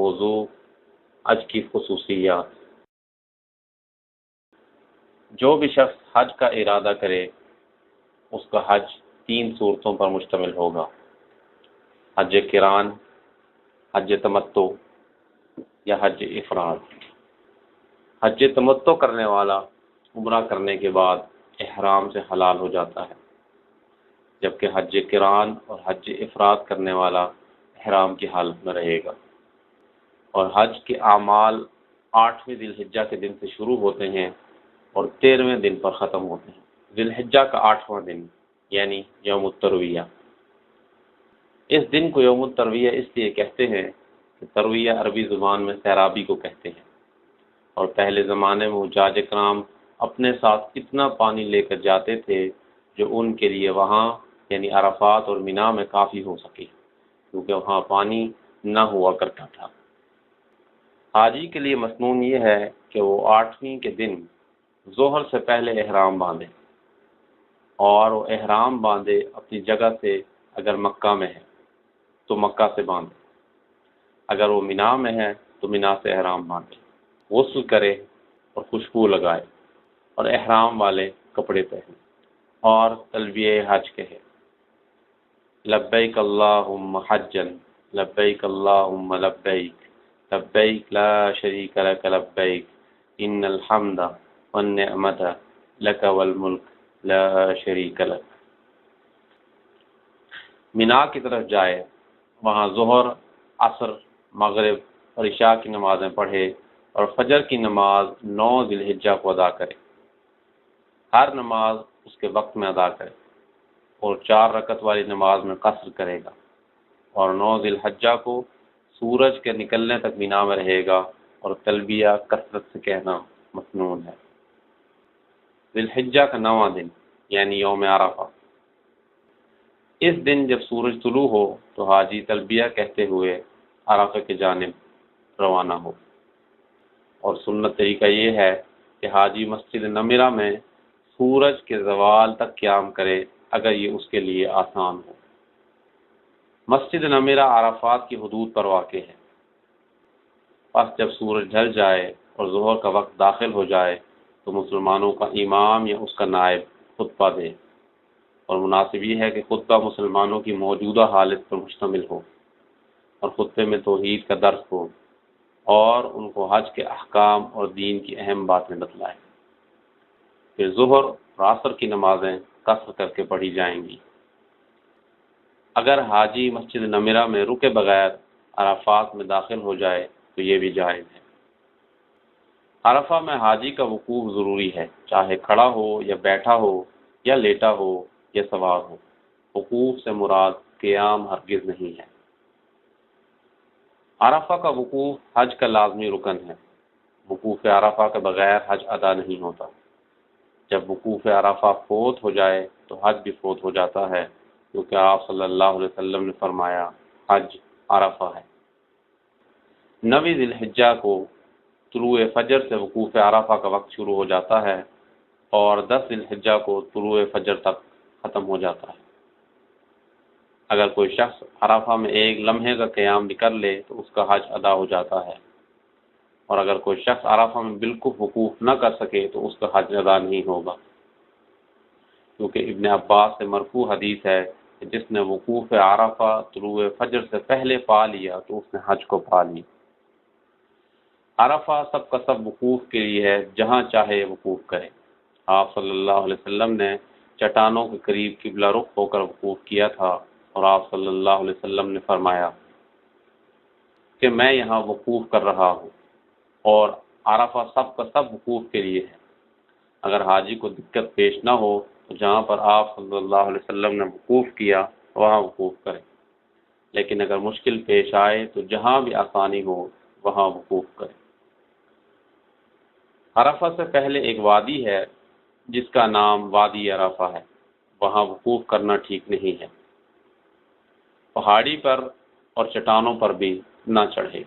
موضوع حج کی خصوصیات۔ جو بھی شخص حج کا ارادہ کرے اس کا حج 3 صورتوں پر مشتمل ہوگا: حج قران، حج تمتع یا حج افراد۔ حج تمتع کرنے والا عمرہ کرنے کے بعد احرام سے حلال ہو جاتا ہے، جبکہ حج قران اور حج افراد کرنے والا احرام کی حالت میں رہے گا۔ اور حج کے اعمال 8ویں ذی الحجہ کے دن سے شروع ہوتے ہیں اور 13ویں دن پر ختم ہوتے ہیں۔ ذی الحجہ کا 8واں دن یعنی یوم الترویہ۔ اس دن کو یوم الترویہ اس لیے کہتے ہیں کہ ترویہ عربی زبان میں سیرابی کو کہتے ہیں، اور پہلے زمانے میں حجاج کرام اپنے ساتھ اتنا پانی لے کر جاتے تھے جو ان کے لیے وہاں یعنی عرفات اور مینا میں کافی ہو سکے، کیونکہ وہاں پانی نہ ہوا کرتا تھا۔ حاجی کے لیے مسنون یہ ہے کہ وہ 8ویں کے دن ظہر سے پہلے احرام باندھے، اور وہ احرام باندھے اپنی جگہ سے، اگر مکہ میں ہے تو مکہ سے باندھے، اگر وہ مینا میں ہے تو مینا سے احرام باندھے، غسل کرے اور خوشبو لگائے اور احرام والے کپڑے پہنے اور تلبیہ حج کہے: لبیک اللہم حجا لبیک اللہم لبیک لبیک لا شریک لک لبیک ان الحمد والنعمت لک والملک لا شریک لک۔ مینا کی طرف جائے، وہاں ظہر، عصر، مغرب اور عشاء کی نمازیں پڑھے اور فجر کی نماز 9 ذی الحجہ کو ادا کرے۔ ہر نماز اس کے وقت میں ادا کرے اور 4 رکعت والی نماز میں قصر کرے گا، اور 9 ذی الحجہ کو سورج کے نکلنے تک مینا میں رہے گا، اور تلبیہ کثرت سے کہنا مسنون ہے۔ ذی الحجہ کا 9واں دن یعنی یوم عرفہ۔ اس دن جب سورج طلوع ہو تو حاجی تلبیہ کہتے ہوئے عرفہ کی جانب روانہ ہو، اور سنت طریقہ یہ ہے کہ حاجی مسجد نمرہ میں سورج کے زوال تک قیام کرے اگر یہ اس کے لیے آسان ہو۔ مسجد نمرہ عرفات کی حدود پر واقع ہے۔ پس جب سورج ڈھل جائے اور ظہر کا وقت داخل ہو جائے تو مسلمانوں کا امام یا اس کا نائب خطبہ دے، اور مناسب یہ ہے کہ خطبہ مسلمانوں کی موجودہ حالت پر مشتمل ہو، اور خطبے میں توحید کا درس ہو اور ان کو حج کے احکام اور دین کی اہم باتیں بتلائے۔ پھر ظہر اور عصر کی نمازیں قصر کر کے پڑھی جائیں گی۔ اگر حاجی مسجد نمرہ میں رکے بغیر عرفات میں داخل ہو جائے تو یہ بھی جائز ہے۔ عرفہ میں حاجی کا وقوف ضروری ہے، چاہے کھڑا ہو یا بیٹھا ہو یا لیٹا ہو یا سوار ہو۔ وقوف سے مراد قیام ہرگز نہیں ہے۔ عرفہ کا وقوف حج کا لازمی رکن ہے۔ وقوف عرفہ کے بغیر حج ادا نہیں ہوتا۔ جب وقوف عرفہ فوت ہو جائے تو حج بھی فوت ہو جاتا ہے، کیونکہ آپ صلی اللہ علیہ وسلم نے فرمایا حج عرفہ ہے۔ 9 ذی الحجہ کو طلوع فجر سے وقوف عرفہ کا وقت شروع ہو جاتا ہے، اور 10 ذی الحجہ کو طلوع فجر تک ختم ہو جاتا ہے۔ اگر کوئی شخص عرفہ میں ایک لمحے کا قیام بھی کر لے تو اس کا حج ادا ہو جاتا ہے، اور اگر کوئی شخص عرفہ میں بالکل وقوف نہ کر سکے تو اس کا حج ادا نہیں ہوگا، کیونکہ ابن عباس سے مرفوع حدیث ہے کہ جس نے وقوف عرفہ طلوع فجر سے پہلے پا لیا تو اس نے حج کو پا لی۔ عرفہ سب کا سب وقوف کے لیے ہے، جہاں چاہے وقوف کرے۔ آپ صلی اللہ علیہ وسلم نے چٹانوں کے قریب قبلہ رخ ہو کر وقوف کیا تھا، اور آپ صلی اللہ علیہ وسلم نے فرمایا کہ میں یہاں وقوف کر رہا ہوں، اور عرفہ سب کا سب وقوف کے لیے ہے۔ اگر حاجی کو دقت پیش نہ ہو تو جہاں پر آپ صلی اللہ علیہ وسلم نے وقوف کیا وہاں وقوف کرے، لیکن اگر مشکل پیش آئے تو جہاں بھی آسانی ہو وہاں وقوف کرے۔ عرفہ سے پہلے ایک وادی ہے جس کا نام وادی عرفہ ہے، وہاں وقوف کرنا ٹھیک نہیں ہے۔ پہاڑی پر اور چٹانوں پر بھی نہ چڑھے۔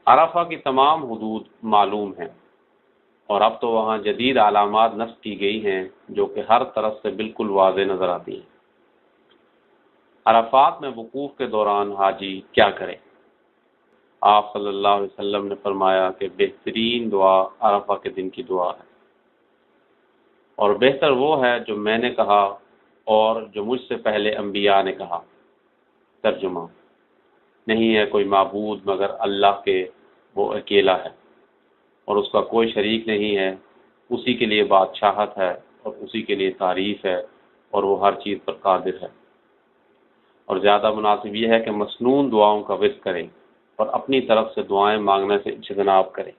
عرفہ کی تمام حدود معلوم ہیں، اور اب تو وہاں جدید علامات نصب کی گئی ہیں جو کہ ہر طرف سے بالکل واضح نظر آتی ہیں۔ عرفات میں وقوف کے دوران حاجی کیا کرے؟ آپ صلی اللہ علیہ وسلم نے فرمایا کہ بہترین دعا عرفہ کے دن کی دعا ہے، اور بہتر وہ ہے جو میں نے کہا اور جو مجھ سے پہلے انبیاء نے کہا۔ ترجمہ: نہیں ہے کوئی معبود مگر اللہ کے، وہ اکیلا ہے اور اس کا کوئی شریک نہیں ہے، اسی کے لیے بادشاہت ہے اور اسی کے لیے تعریف ہے، اور وہ ہر چیز پر قادر ہے۔ اور زیادہ مناسب یہ ہے کہ مسنون دعاؤں کا ورد کریں اور اپنی طرف سے دعائیں مانگنے سے اجتناب کریں۔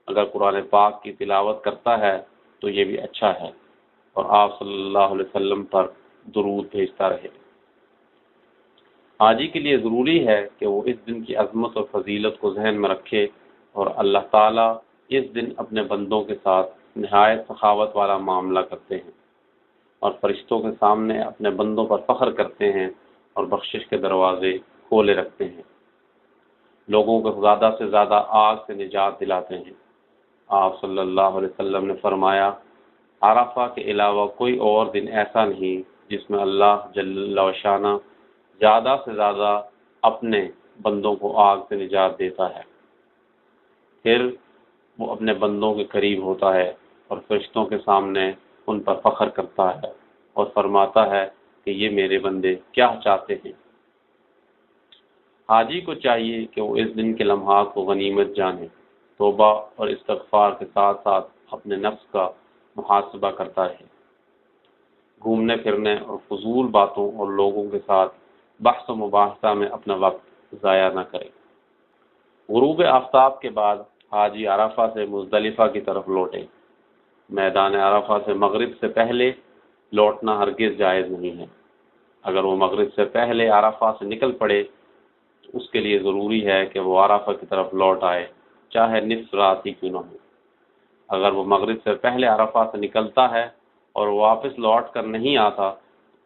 اگر قرآن پاک کی تلاوت کرتا ہے تو یہ بھی اچھا ہے، اور آپ صلی اللہ علیہ وسلم پر درود بھیجتا رہے۔ حاجی کے لیے ضروری ہے کہ وہ اس دن کی عظمت اور فضیلت کو ذہن میں رکھے، اور اللہ تعالیٰ اس دن اپنے بندوں کے ساتھ نہایت سخاوت والا معاملہ کرتے ہیں، اور فرشتوں کے سامنے اپنے بندوں پر فخر کرتے ہیں اور بخشش کے دروازے کھولے رکھتے ہیں، لوگوں کو زیادہ سے زیادہ آگ سے نجات دلاتے ہیں۔ آپ صلی اللہ علیہ وسلم نے فرمایا، عرفہ کے علاوہ کوئی اور دن ایسا نہیں جس میں اللہ جل شانہ زیادہ سے زیادہ اپنے بندوں کو آگ سے نجات دیتا ہے۔ پھر وہ اپنے بندوں کے قریب ہوتا ہے اور فرشتوں کے سامنے ان پر فخر کرتا ہے اور فرماتا ہے کہ یہ میرے بندے کیا چاہتے ہیں۔ حاجی کو چاہیے کہ وہ اس دن کے لمحات کو غنیمت جانے، توبہ اور استغفار کے ساتھ ساتھ اپنے نفس کا محاسبہ کرتا رہے، گھومنے پھرنے اور فضول باتوں اور لوگوں کے ساتھ بحث و مباحثہ میں اپنا وقت ضائع نہ کرے۔ غروب آفتاب کے بعد حاجی عرفہ سے مزدلفہ کی طرف لوٹے۔ میدان عرفہ سے مغرب سے پہلے لوٹنا ہرگز جائز نہیں ہے۔ اگر وہ مغرب سے پہلے عرفہ سے نکل پڑے تو اس کے لیے ضروری ہے کہ وہ عرفہ کی طرف لوٹ آئے، چاہے نصف رات ہی کیوں نہ ہو۔ اگر وہ مغرب سے پہلے عرفہ سے نکلتا ہے اور واپس لوٹ کر نہیں آتا،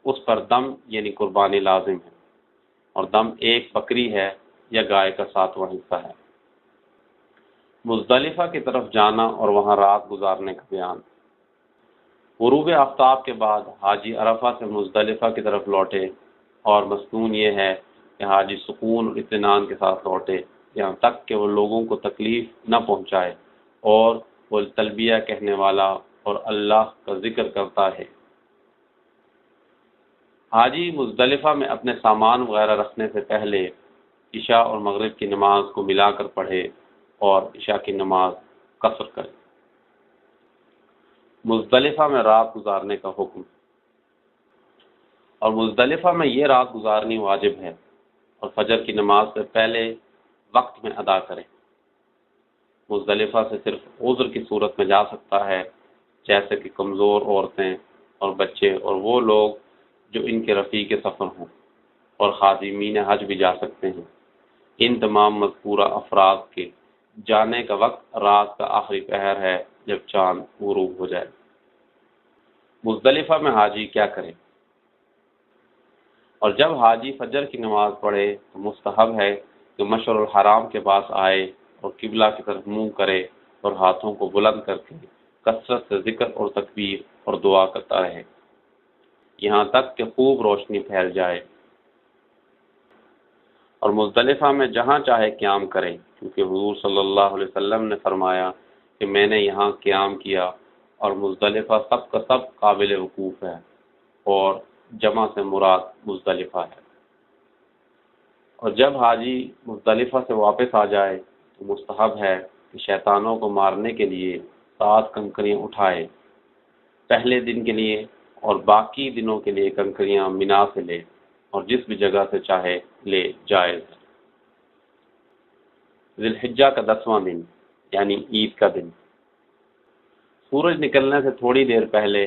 اس پر دم یعنی قربانی لازم ہے، اور دم ایک بکری ہے یا گائے کا 7واں حصہ ہے۔ مزدلفہ کی طرف جانا اور وہاں رات گزارنے کا بیان۔ غروب آفتاب کے بعد حاجی عرفہ سے مزدلفہ کی طرف لوٹے، اور مسنون یہ ہے کہ حاجی سکون اور اطمینان کے ساتھ لوٹے، یہاں تک کہ وہ لوگوں کو تکلیف نہ پہنچائے اور وہ تلبیہ کہنے والا اور اللہ کا ذکر کرتا ہے۔ حاجی مزدلفہ میں اپنے سامان وغیرہ رکھنے سے پہلے عشاء اور مغرب کی نماز کو ملا کر پڑھے اور عشاء کی نماز قصر کرے۔ مزدلفہ میں رات گزارنے کا حکم۔ اور مزدلفہ میں یہ رات گزارنی واجب ہے، اور فجر کی نماز سے پہلے وقت میں ادا کرے۔ مزدلفہ سے صرف عذر کی صورت میں جا سکتا ہے، جیسے کہ کمزور عورتیں اور بچے اور وہ لوگ جو ان کے رفیق سفر ہوں، اور خادمین حج بھی جا سکتے ہیں۔ ان تمام مذکورہ افراد کے جانے کا وقت رات کا آخری پہر ہے، جب چاند غروب ہو جائے۔ مزدلفہ میں حاجی کیا کرے؟ اور جب حاجی فجر کی نماز پڑھے تو مستحب ہے کہ مشعر الحرام کے پاس آئے اور قبلہ کی طرف منہ کرے اور ہاتھوں کو بلند کر کے کثرت سے ذکر اور تکبیر اور دعا کرتا رہے، یہاں تک کہ خوب روشنی پھیل جائے۔ اور مزدلفہ میں جہاں چاہے قیام کرے، کیونکہ حضور صلی اللہ علیہ وسلم نے فرمایا کہ میں نے یہاں قیام کیا، اور مزدلفہ سب کا سب قابل وقوف ہے، اور جمع سے مراد مزدلفہ ہے۔ اور جب حاجی مزدلفہ سے واپس آ جائے تو مستحب ہے کہ شیطانوں کو مارنے کے لیے 7 کنکریاں اٹھائے، پہلے دن کے لیے اور باقی دنوں کے لیے کنکریاں منا سے لے، اور جس بھی جگہ سے چاہے لے، جائز ہے۔ ذی الحجہ کا 10واں دن یعنی عید کا دن۔ سورج نکلنے سے تھوڑی دیر پہلے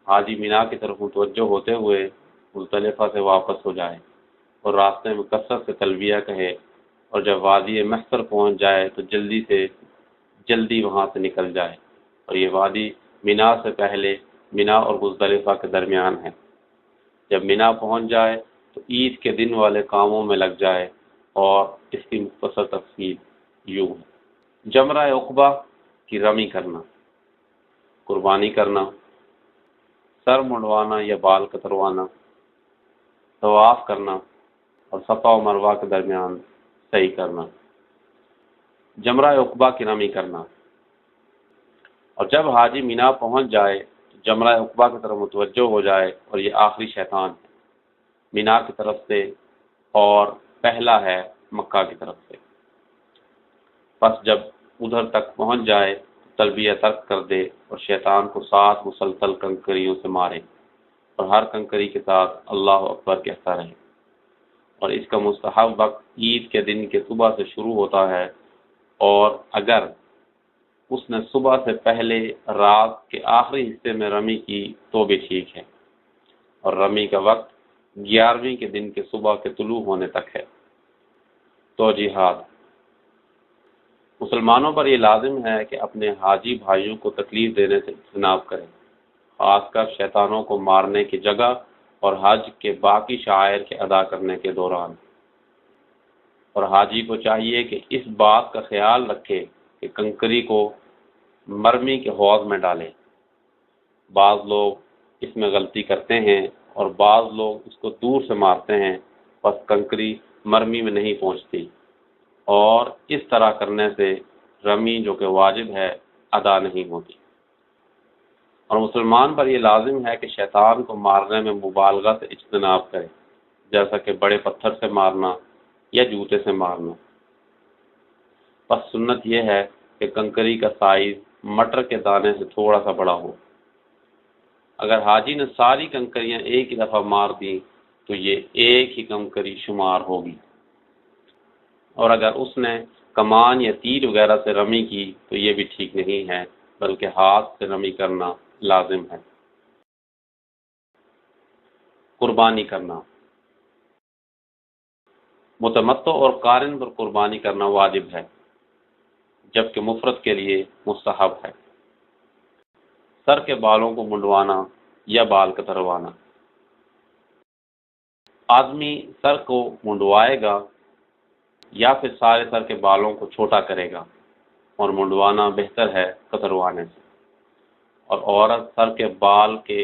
حاجی مینا کی طرف متوجہ ہوتے ہوئے مزدلفہ سے واپس ہو جائے اور راستے میں کثرت سے تلبیہ کہے، اور جب وادی محصر پہنچ جائے تو جلدی وہاں سے نکل جائے، اور یہ وادی مینا سے پہلے مینا اور مزدلفہ کے درمیان ہے۔ جب مینا پہنچ جائے تو عید کے دن والے کاموں میں لگ جائے، اور اس کی مختصر تفصیل یوں ہے۔ جمرہ عقبہ کی رمی کرنا، قربانی کرنا، سر منڈوانا یا بال کتروانا، طواف کرنا، اور صفا و مروہ کے درمیان سعی کرنا۔ جمرہ عقبہ کی رمی کرنا، اور جب حاجی مینا پہنچ جائے تو جمرہ عقبہ کی طرف متوجہ ہو جائے، اور یہ آخری شیطان ہے مینا کی طرف سے اور پہلا ہے مکہ کی طرف سے۔ پس جب ادھر تک پہنچ جائے تو تلبیہ ترک کر دے اور شیطان کو 7 مسلسل کنکریوں سے مارے، اور ہر کنکری کے ساتھ اللہ اکبر کہتا رہے۔ اور اس کا مستحب وقت عید کے دن کے صبح سے شروع ہوتا ہے، اور اگر اس نے صبح سے پہلے رات کے آخری حصے میں رمی کی تو بھی ٹھیک ہے، اور رمی کا وقت 11ویں کے دن کے صبح کے طلوع ہونے تک ہے۔ توجیحات: مسلمانوں پر یہ لازم ہے کہ اپنے حاجی بھائیوں کو تکلیف دینے سے اجتناب کریں، خاص کر شیطانوں کو مارنے کی جگہ اور حج کے باقی شعائر کے ادا کرنے کے دوران۔ اور حاجی کو چاہیے کہ اس بات کا خیال رکھے کہ کنکری کو مرمی کے حوض میں ڈالے۔ بعض لوگ اس میں غلطی کرتے ہیں اور بعض لوگ اس کو دور سے مارتے ہیں، پس کنکری مرمی میں نہیں پہنچتی، اور اس طرح کرنے سے رمی جو کہ واجب ہے ادا نہیں ہوتی۔ اور مسلمان پر یہ لازم ہے کہ شیطان کو مارنے میں مبالغہ سے اجتناب کرے، جیسا کہ بڑے پتھر سے مارنا یا جوتے سے مارنا۔ پس سنت یہ ہے کہ کنکری کا سائز مٹر کے دانے سے تھوڑا سا بڑا ہو۔ اگر حاجی نے ساری کنکریاں ایک ہی دفعہ مار دیں تو یہ ایک ہی کنکری شمار ہوگی، اور اگر اس نے کمان یا تیر وغیرہ سے رمی کی تو یہ بھی ٹھیک نہیں ہے، بلکہ ہاتھ سے رمی کرنا لازم ہے۔ قربانی کرنا: متمتع اور قارن پر قربانی کرنا واجب ہے، جبکہ مفرد کے لیے مستحب ہے۔ سر کے بالوں کو منڈوانا یا بال کتروانا: آدمی سر کو منڈوائے گا یا پھر سارے سر کے بالوں کو چھوٹا کرے گا، اور منڈوانا بہتر ہے کتروانے سے، اور عورت سر کے بال کے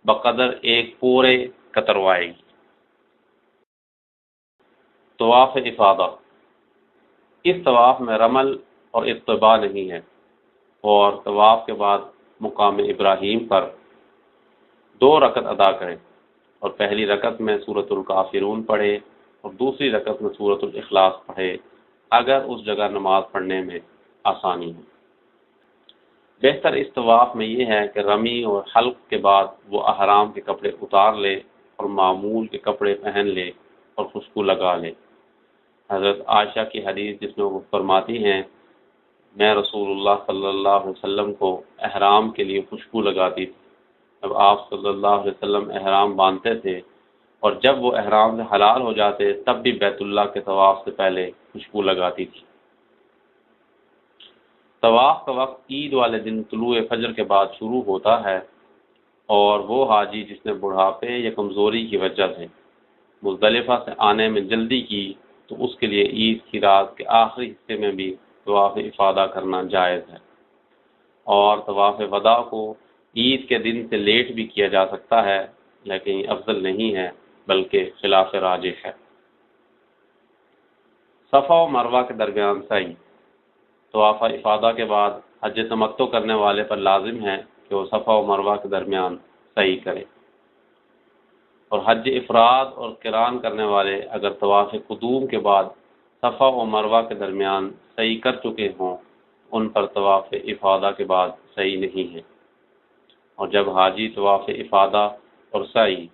بقدر ایک پورے کتروائے گی۔ طواف افاضہ: اس طواف میں رمل اور اطباء نہیں ہے، اور طواف کے بعد مقام ابراہیم پر 2 رکعت ادا کرے، اور پہلی رکعت میں سورۃ الکافرون پڑھے اور دوسری رکعت میں سورۃ الاخلاص پڑھے، اگر اس جگہ نماز پڑھنے میں آسانی ہو۔ بہتر اس طواف میں یہ ہے کہ رمی اور حلق کے بعد وہ احرام کے کپڑے اتار لے اور معمول کے کپڑے پہن لے اور خوشبو لگا لے۔ حضرت عائشہ کی حدیث جس میں وہ فرماتی ہیں، میں رسول اللہ صلی اللہ علیہ وسلم کو احرام کے لیے خوشبو لگاتی تھی۔ جب آپ صلی اللہ علیہ وسلم احرام باندھتے تھے اور جب وہ احرام سے حلال ہو جاتے تب بھی بیت اللہ کے طواف سے پہلے خوشبو لگاتی تھی۔ طواف کا وقت عید والے دن طلوع فجر کے بعد شروع ہوتا ہے، اور وہ حاجی جس نے بڑھاپے یا کمزوری کی وجہ سے مزدلفہ سے آنے میں جلدی کی تو اس کے لیے عید کی رات کے آخری حصے میں بھی طواف افاضہ کرنا جائز ہے، اور طواف وداع کو عید کے دن سے لیٹ بھی کیا جا سکتا ہے، لیکن یہ افضل نہیں ہے بلکہ خلاف راجح ہے۔ صفا و مروہ کے درمیان سعی: طواف افاضہ کے بعد حج تمتع کرنے والے پر لازم ہے کہ وہ صفا و مروہ کے درمیان سعی کرے، اور حج افراد اور قران کرنے والے اگر طواف قدوم کے بعد صفا و مروہ کے درمیان سعی کر چکے ہوں ان پر طواف افاضہ کے بعد سعی نہیں ہے، اور جب حاجی طواف افاضہ اور سعی